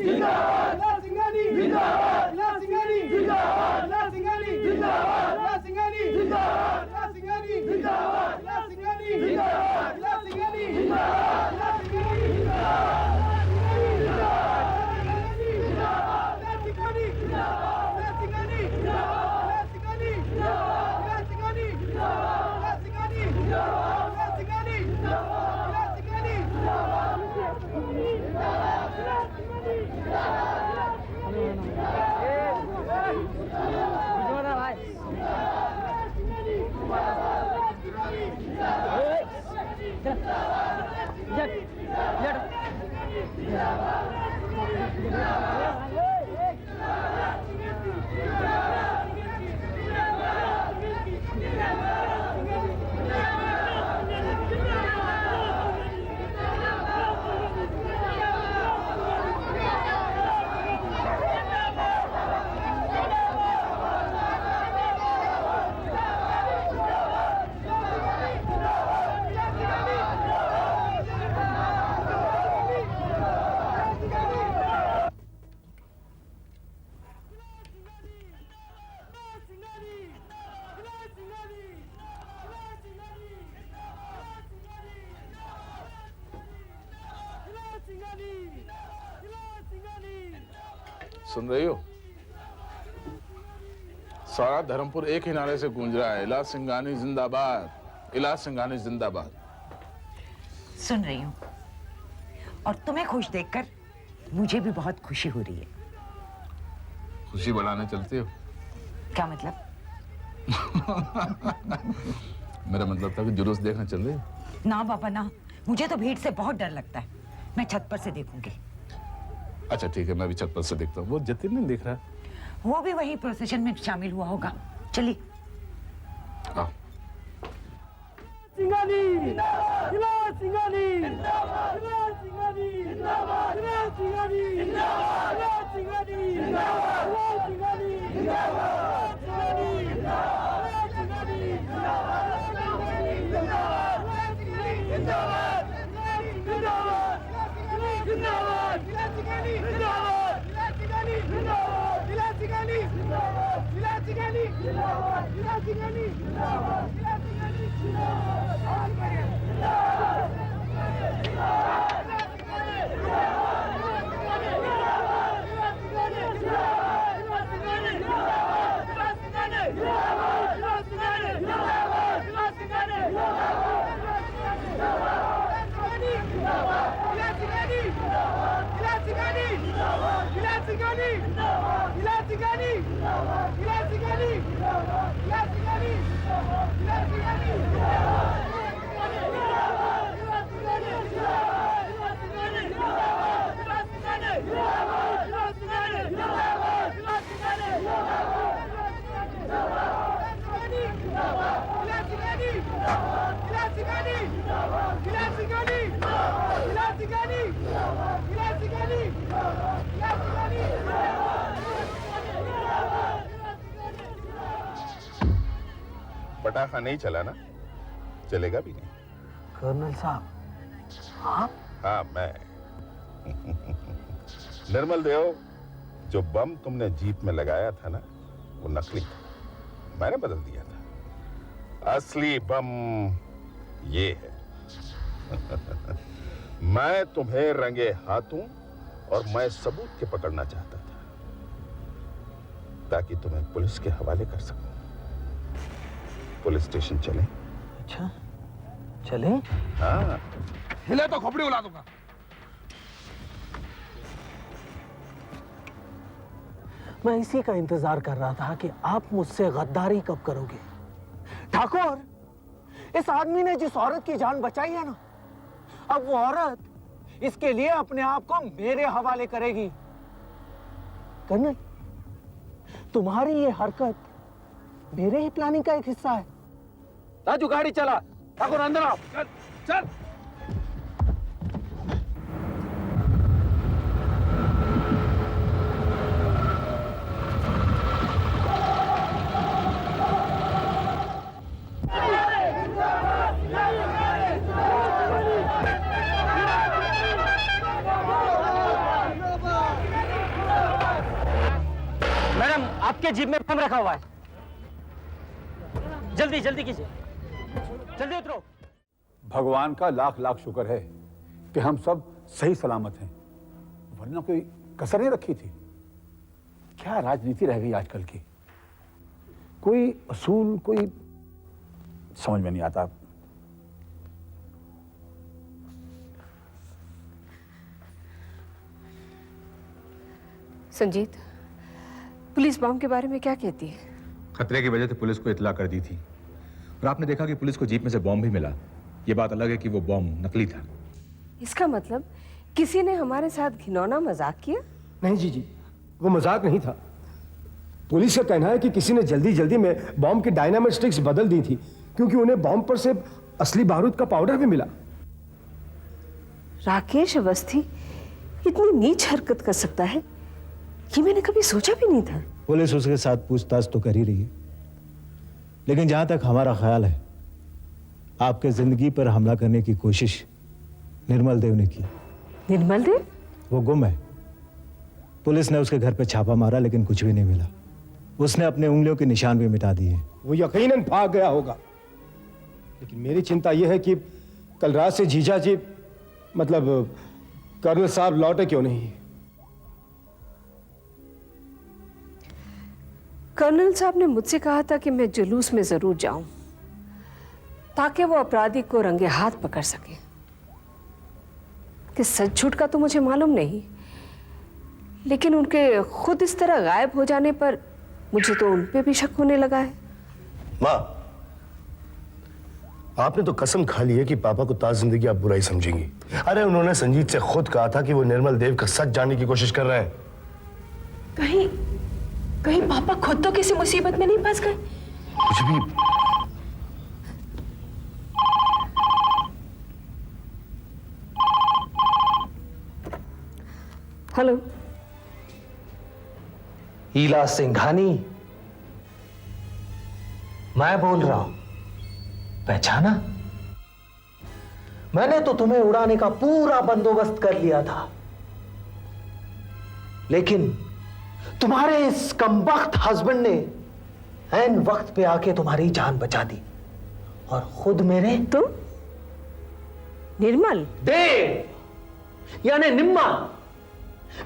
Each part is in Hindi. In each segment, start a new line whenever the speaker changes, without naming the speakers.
जिंदाबाद, लाल सिंघानी जिंदाबाद, लाल सिंघानी जिंदाबाद, लाल सिंघानी जिंदाबाद, लाल सिंघानी जिंदाबाद, लाल सिंघानी जिंदाबाद, लाल सिंघानी जिंदाबाद, लाल सिंघानी जिंदाबाद, लाल सिंघानी जिंदाबाद, लाल सिंघानी जिंदाबाद, लाल सिंघानी जिंदाबाद, लाल सिंघानी जिंदाबाद, लाल सिंघानी जिंदाबाद, लाल सिंघानी जिंदाबाद, लाल सिंघानी जिंदाबाद, लाल सिंघानी
सुन रही हो? सारा धर्मपुर एक ही नारे से गूंज रहा है, इलाज सिंघानी जिंदाबाद, इलाज सिंघानी जिंदाबाद।
सुन रही हूँ और तुम्हें खुश देखकर मुझे भी बहुत खुशी हो रही है।
खुशी बढ़ाने चलती हो?
क्या मतलब?
मेरा मतलब था कि जुलूस देखने चल रही हो?
ना बाबा ना, मुझे तो भीड़ से बहुत डर लगता है। मैं छत पर से देखूंगी।
अच्छा ठीक है, मैं भी छत पर से देखता हूँ। वो जतिन नहीं दिख रहा है?
वो भी वही प्रोसेशन में शामिल हुआ होगा। चलिए।
आओ।
सिंघानी जिंदाबाद, सिंघानी जिंदाबाद, सिंघानी जिंदाबाद, सिंघानी जिंदाबाद, सिंघानी जिंदाबाद, सिंघानी जिंदाबाद, सिंघानी जिंदाबाद, सिंघानी जिंदाबाद, सिंघानी जिंदाबाद, जिंदाबाद, जिंदाबाद, सिंघानी जिंदाबाद, सिंघानी जिंदाबाद, सिंघानी जिंदाबाद, सिंघानी जिंदाबाद, सिंघानी जिंदाबाद,
पटाखा नहीं चला ना, चलेगा भी नहीं।
कर्नल साहब आप?
हाँ मैं। निर्मल देव, जो बम तुमने जीप में लगाया था ना, वो नकली था, मैंने बदल दिया था। असली बम ये है। मैं तुम्हें रंगे हाथों और मैं सबूत के पकड़ना चाहता था, ताकि तुम्हें पुलिस के हवाले कर सकूं। पुलिस स्टेशन चले?
अच्छा चले?
हाँ।
हिले तो खोपड़ी उड़ा दूंगा।
मैं इसी का इंतजार कर रहा था कि आप मुझसे गद्दारी कब करोगे। ठाकुर, इस आदमी ने जिस औरत की जान बचाई है ना, अब वो औरत इसके लिए अपने आप को मेरे हवाले करेगी। कर्नल, तुम्हारी ये हरकत मेरे ही प्लानिंग का एक हिस्सा है। राजू गाड़ी चला, ठाकुर अंदर आओ।
चल चल।
सबके जीप में बम रखा हुआ है। जल्दी जल्दी कीजिए, जल्दी उतरो।
भगवान का लाख लाख शुक्र है कि हम सब सही सलामत हैं, वरना कोई कसर नहीं रखी थी। क्या राजनीति रह गई आजकल की, कोई असूल कोई समझ में नहीं आता।
संजीत, पुलिस बम के बारे में क्या कहती है?
खतरे की वजह से पुलिस को इत्तला कर दी थी और आपने देखा कि पुलिस को जीप में से बॉम्ब भी मिला। ये बात अलग है कि वो बॉम्ब नकली था।
इसका मतलब किसी ने हमारे साथ घिनौना मजाक किया?
नहीं जी, वो मजाक नहीं था। पुलिस का कहना है कि किसी ने जल्दी जल्दी में बॉम्ब की डायनामाइट स्टिक्स बदल दी थी, क्योंकि उन्हें बॉम्ब पर से असली बारूद का पाउडर भी मिला।
राकेश अवस्थी इतनी नीच हरकत कर सकता है, ये मैंने कभी सोचा भी नहीं था।
पुलिस उसके साथ पूछताछ तो कर ही रही है, लेकिन जहां तक हमारा ख्याल है, आपके जिंदगी पर हमला करने की कोशिश निर्मल देव ने की।
निर्मल देव?
वो गुम है। पुलिस ने उसके घर पे छापा मारा, लेकिन कुछ भी नहीं मिला। उसने अपने उंगलियों के निशान भी मिटा दिए।
वो यकीनन भाग गया होगा, लेकिन मेरी चिंता यह है कि कल रात से जीजा जी, मतलब कर्नल साहब लौटे क्यों नहीं।
कर्नल साहब ने मुझसे कहा था कि मैं जुलूस में जरूर जाऊं, ताकि वो अपराधी को रंगे हाथ पकड़ सके। कि सच झूठ का तो मुझे मालूम नहीं, लेकिन उनके खुद इस तरह गायब हो जाने पर मुझे तो उन पे भी शक होने लगा है।
माँ, आपने तो कसम खा ली है कि पापा को ताज जिंदगी आप बुराई समझेंगी। अरे उन्होंने संजीत से खुद कहा था कि वो निर्मल देव का सच जानने की कोशिश कर रहे हैं।
कहीं कहीं पापा खुद तो किसी मुसीबत में नहीं फंस गए?
कुछ भी।
हेलो,
ईला सिंघानी, मैं बोल रहा हूं। पहचाना? मैंने तो तुम्हें उड़ाने का पूरा बंदोबस्त कर लिया था, लेकिन तुम्हारे इस कमबख्त हस्बैंड ने ऐन वक्त पे आके तुम्हारी जान बचा दी, और खुद मेरे
तुम निर्मल
देव यानी निम्मा,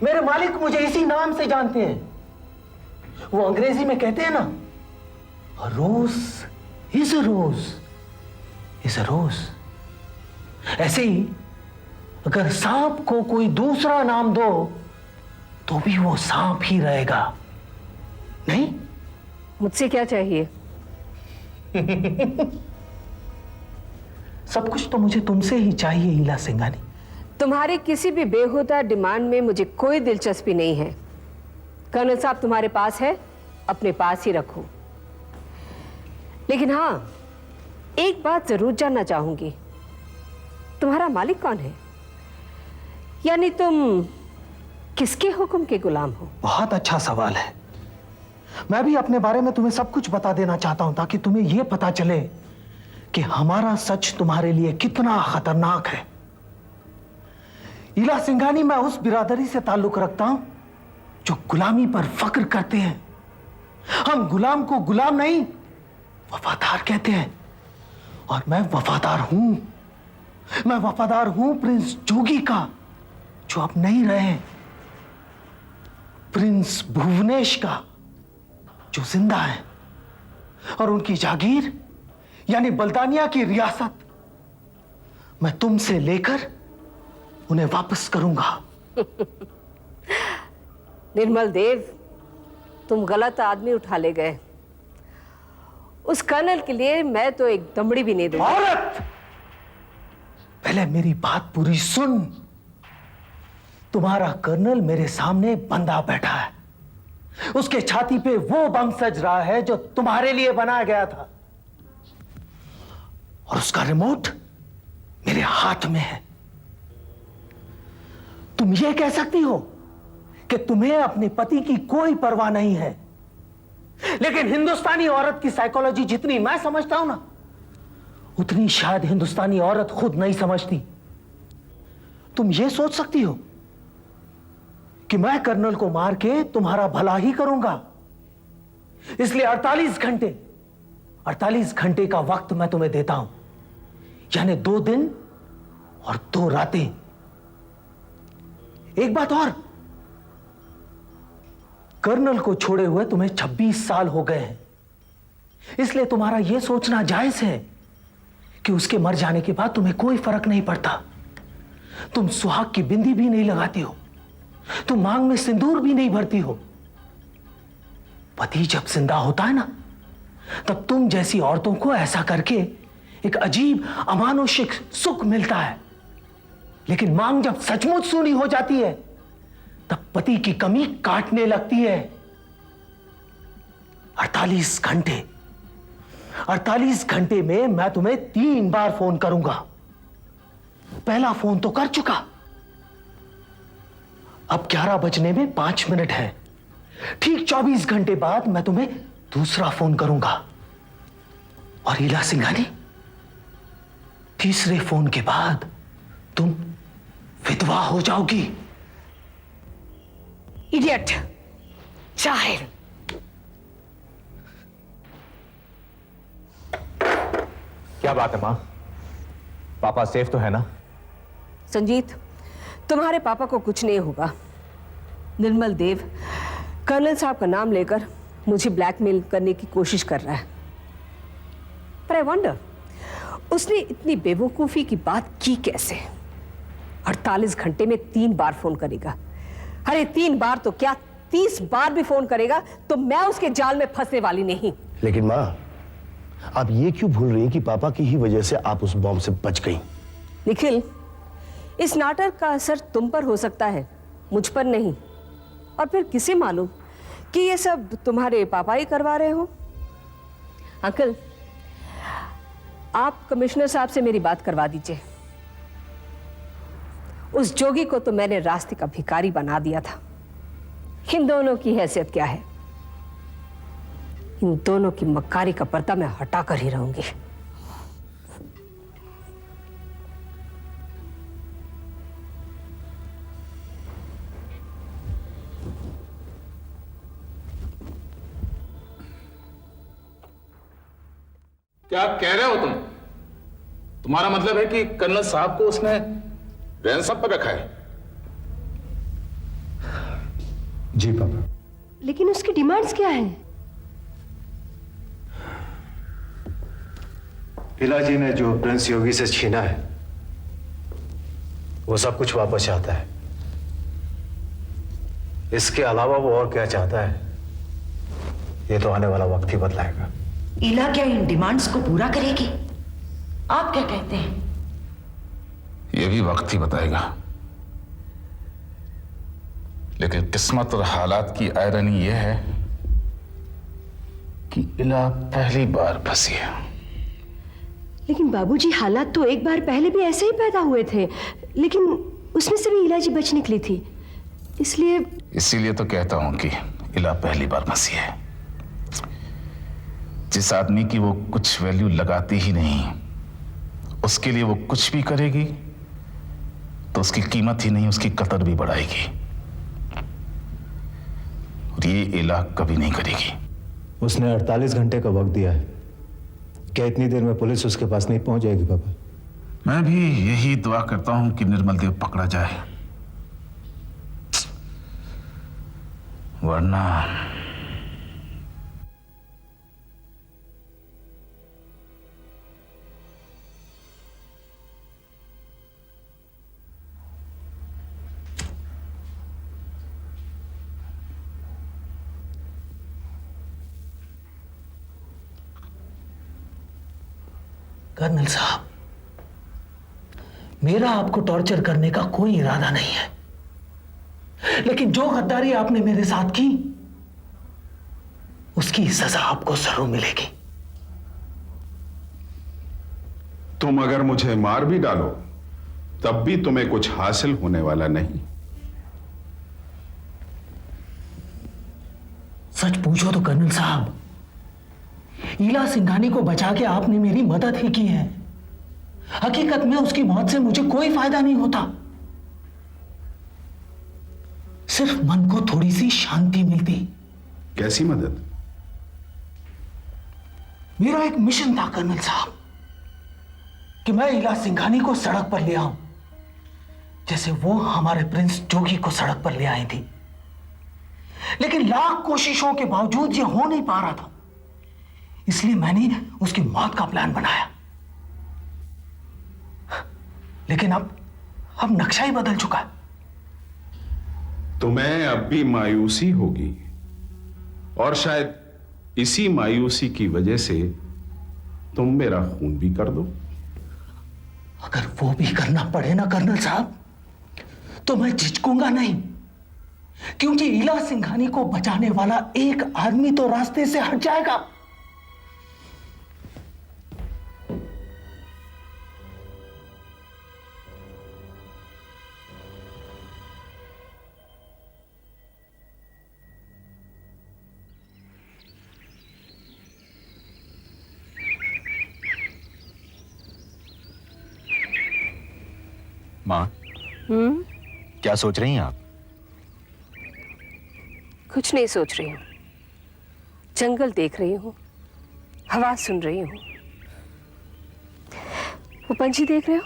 मेरे मालिक मुझे इसी नाम से जानते हैं। वो अंग्रेजी में कहते हैं ना, रोज is a rose is a रोज। ऐसे ही अगर सांप को कोई दूसरा नाम दो तो भी वो सांप ही रहेगा, नहीं?
मुझसे क्या चाहिए?
सब कुछ तो मुझे तुमसे ही चाहिए ईला सिंघानी।
तुम्हारी किसी भी बेहुदा डिमांड में मुझे कोई दिलचस्पी नहीं है। कर्नल साहब तुम्हारे पास है, अपने पास ही रखो। लेकिन हां, एक बात जरूर जानना चाहूंगी, तुम्हारा मालिक कौन है? यानी तुम किसके हुक्म के गुलाम हो?
बहुत अच्छा सवाल है। मैं भी अपने बारे में तुम्हें सब कुछ बता देना चाहता हूं, ताकि तुम्हें यह पता चले कि हमारा सच तुम्हारे लिए कितना खतरनाक है। ईला सिंघानी, मैं उस बिरादरी से ताल्लुक रखता हूं जो गुलामी पर फक्र करते हैं। हम गुलाम को गुलाम नहीं, वफादार कहते हैं, और मैं वफादार हूं। मैं वफादार हूं प्रिंस जोगी का, जो अब नहीं रहे, प्रिंस भुवनेश का, जो जिंदा है, और उनकी जागीर यानी बल्दानिया की रियासत मैं तुमसे लेकर उन्हें वापस करूंगा।
निर्मल देव, तुम गलत आदमी उठा ले गए। उस कर्नल के लिए मैं तो एक दमड़ी भी नहीं दूंगा।
औरत, पहले मेरी बात पूरी सुन। तुम्हारा कर्नल मेरे सामने बंधा बैठा है। उसके छाती पे वो बम सज रहा है जो तुम्हारे लिए बनाया गया था, और उसका रिमोट मेरे हाथ में है। तुम ये कह सकती हो कि तुम्हें अपने पति की कोई परवाह नहीं है, लेकिन हिंदुस्तानी औरत की साइकोलॉजी जितनी मैं समझता हूं ना, उतनी शायद हिंदुस्तानी औरत खुद नहीं समझती। तुम ये सोच सकती हो कि मैं कर्नल को मार के तुम्हारा भला ही करूंगा, इसलिए 48 घंटे का वक्त मैं तुम्हें देता हूं, यानी 2 दिन और 2 रातें। एक बात और, कर्नल को छोड़े हुए तुम्हें 26 साल हो गए हैं, इसलिए तुम्हारा यह सोचना जायज है कि उसके मर जाने के बाद तुम्हें कोई फर्क नहीं पड़ता। तुम सुहाग की बिंदी भी नहीं लगाती हो, तुम मांग में सिंदूर भी नहीं भरती हो। पति जब जिंदा होता है ना, तब तुम जैसी औरतों को ऐसा करके एक अजीब अमानुषिक सुख मिलता है, लेकिन मांग जब सचमुच सूनी हो जाती है, तब पति की कमी काटने लगती है। 48 घंटे में मैं तुम्हें 3 बार फोन करूंगा। पहला फोन तो कर चुका, अब 11 बजने में 5 मिनट है। ठीक 24 घंटे बाद मैं तुम्हें दूसरा फोन करूंगा। और ईला सिंघानी, तीसरे फोन के बाद तुम विधवा हो जाओगी।
इडियट, जाहिल।
क्या बात है मां? पापा सेफ तो है ना?
संजीत, तुम्हारे पापा को कुछ नहीं होगा। निर्मल देव कर्नल साहब का नाम लेकर मुझे ब्लैकमेल करने की कोशिश कर रहा है, पर आई वंडर उसने इतनी बेवकूफी की बात की कैसे? 48 घंटे में 3 बार फोन करेगा। अरे 3 बार तो क्या, 30 बार भी फोन करेगा तो मैं उसके जाल में फंसने वाली नहीं।
लेकिन मां, आप ये क्यों भूल रही हैं कि पापा की ही वजह से आप उस बॉम्ब से बच गई?
निखिल, इस नाटक का असर तुम पर हो सकता है, मुझ पर नहीं। और फिर किसे मालूम कि ये सब तुम्हारे पापा ही करवा रहे हो। अंकल, आप कमिश्नर साहब से मेरी बात करवा दीजिए। उस जोगी को तो मैंने रास्ते का भिखारी बना दिया था। इन दोनों की हैसियत क्या है? इन दोनों की मक्कारी का पर्दा मैं हटा कर ही रहूंगी।
क्या कह रहे हो तुम? तुम्हारा मतलब है कि कर्नल साहब को उसने रैंसम पर रखा है?
जी पापा।
लेकिन उसकी डिमांड्स क्या हैं?
पिलाजी ने जो प्रिंस योगी से छीना है वो सब कुछ वापस चाहता है। इसके अलावा वो और क्या चाहता है ये तो आने वाला वक्त ही बतलाएगा।
इला क्या इन डिमांड्स को पूरा करेगी? आप क्या कहते हैं?
यह भी वक्त ही बताएगा, लेकिन किस्मत और हालात की आयरनी यह है कि इला पहली बार फंसी है।
लेकिन बाबूजी, हालात तो एक बार पहले भी ऐसे ही पैदा हुए थे, लेकिन उसमें से भी इलाजी बच निकली थी। इसीलिए
तो कहता हूं कि इला पहली बार फंसी है। जिस आदमी की वो कुछ वैल्यू लगाती ही नहीं, उसके लिए वो कुछ भी करेगी तो उसकी कीमत ही नहीं, उसकी कदर भी बढ़ाएगी। और ये इला कभी नहीं करेगी।
उसने 48 घंटे का वक्त दिया है। क्या इतनी देर में पुलिस उसके पास नहीं पहुंच जाएगी पापा?
मैं भी यही दुआ करता हूं कि निर्मल देव पकड़ा जाए, वरना
कर्नल साहब, मेरा आपको टॉर्चर करने का कोई इरादा नहीं है, लेकिन जो गद्दारी आपने मेरे साथ की उसकी सजा आपको जरूर मिलेगी।
तुम अगर मुझे मार भी डालो तब भी तुम्हें कुछ हासिल होने वाला नहीं।
सच पूछो तो कर्नल साहब, ईला सिंघानी को बचा के आपने मेरी मदद ही की है। हकीकत में उसकी मौत से मुझे कोई फायदा नहीं होता, सिर्फ मन को थोड़ी सी शांति मिलती।
कैसी मदद?
मेरा एक मिशन था कर्नल साहब कि मैं इला सिंघानी को सड़क पर ले आऊं, जैसे वो हमारे प्रिंस जोगी को सड़क पर ले आई थी। लेकिन लाख कोशिशों के बावजूद ये हो नहीं पा रहा था, इसलिए मैंने उसकी मौत का प्लान बनाया। लेकिन अब नक्शा ही बदल चुका है।
तुम्हें अब भी मायूसी होगी, और शायद इसी मायूसी की वजह से तुम मेरा खून भी कर दो।
अगर वो भी करना पड़े ना कर्नल साहब, तो मैं झिझकूंगा नहीं, क्योंकि इला सिंघानी को बचाने वाला एक आदमी तो रास्ते से हट जाएगा।
माँ, क्या सोच रही हैं आप?
कुछ नहीं सोच रही हूँ, जंगल देख रही हूँ, हवा सुन रही हूँ। वो पंछी देख रहे हो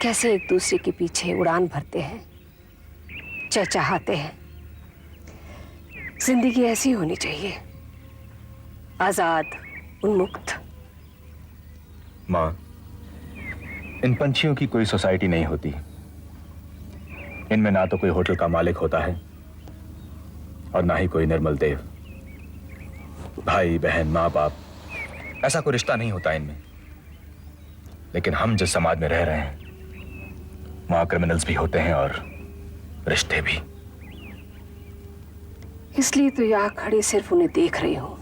कैसे एक दूसरे के पीछे उड़ान भरते हैं, चहचहाते हैं। जिंदगी ऐसी होनी चाहिए, आजाद, उन्मुक्त।
माँ, इन पंछियों की कोई सोसाइटी नहीं होती। इनमें ना तो कोई होटल का मालिक होता है और ना ही कोई निर्मल देव। भाई बहन, माँ बाप, ऐसा कोई रिश्ता नहीं होता इनमें। लेकिन हम जिस समाज में रह रहे हैं वहां क्रिमिनल्स भी होते हैं और रिश्ते भी।
इसलिए तो यहाँ खड़ी सिर्फ उन्हें देख रही हूं।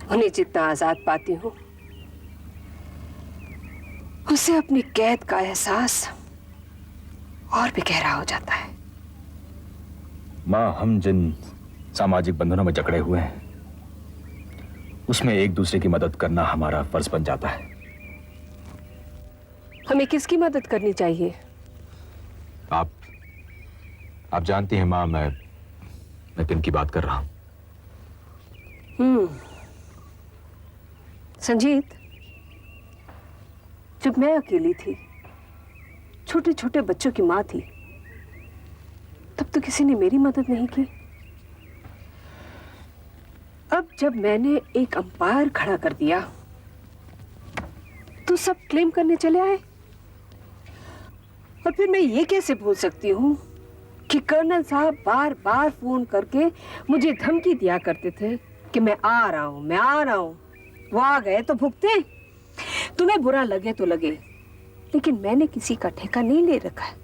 उन्हें जितना आजाद पाती हूं, उससे अपनी कैद का एहसास और भी गहरा हो जाता है।
माँ, हम जिन सामाजिक बंधनों में जकड़े हुए हैं उसमें एक दूसरे की मदद करना हमारा फर्ज बन जाता है।
हमें किसकी मदद करनी चाहिए?
आप जानती हैं माँ, मैं किन की बात कर रहा हूं।
संजीत, जब मैं अकेली थी, छोटे छोटे बच्चों की मां थी, तब तो किसी ने मेरी मदद नहीं की। अब जब मैंने एक अंपायर खड़ा कर दिया तो सब क्लेम करने चले आए। और फिर मैं ये कैसे भूल सकती हूँ कि कर्नल साहब बार बार फोन करके मुझे धमकी दिया करते थे कि मैं आ रहा हूं, मैं आ रहा हूं। वो आ गए तो भुगते। तुम्हें बुरा लगे तो लगे, लेकिन मैंने किसी का ठेका नहीं ले रखा है।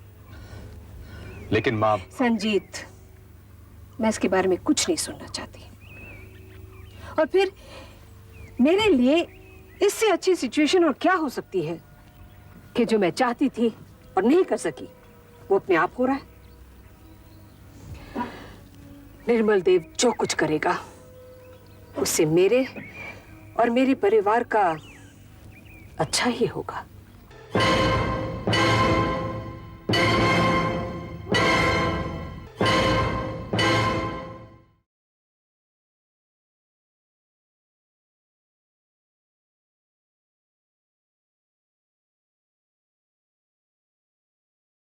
लेकिन माँ।
संजीत, मैं इसके बारे में कुछ नहीं सुनना चाहती। और फिर मेरे लिए इससे अच्छी सिचुएशन और क्या हो सकती है कि जो मैं चाहती थी और नहीं कर सकी, वो अपने आप हो रहा है। निर्मल देव जो कुछ करेगा उससे मेरे और मेरे परिवार का अच्छा ही होगा।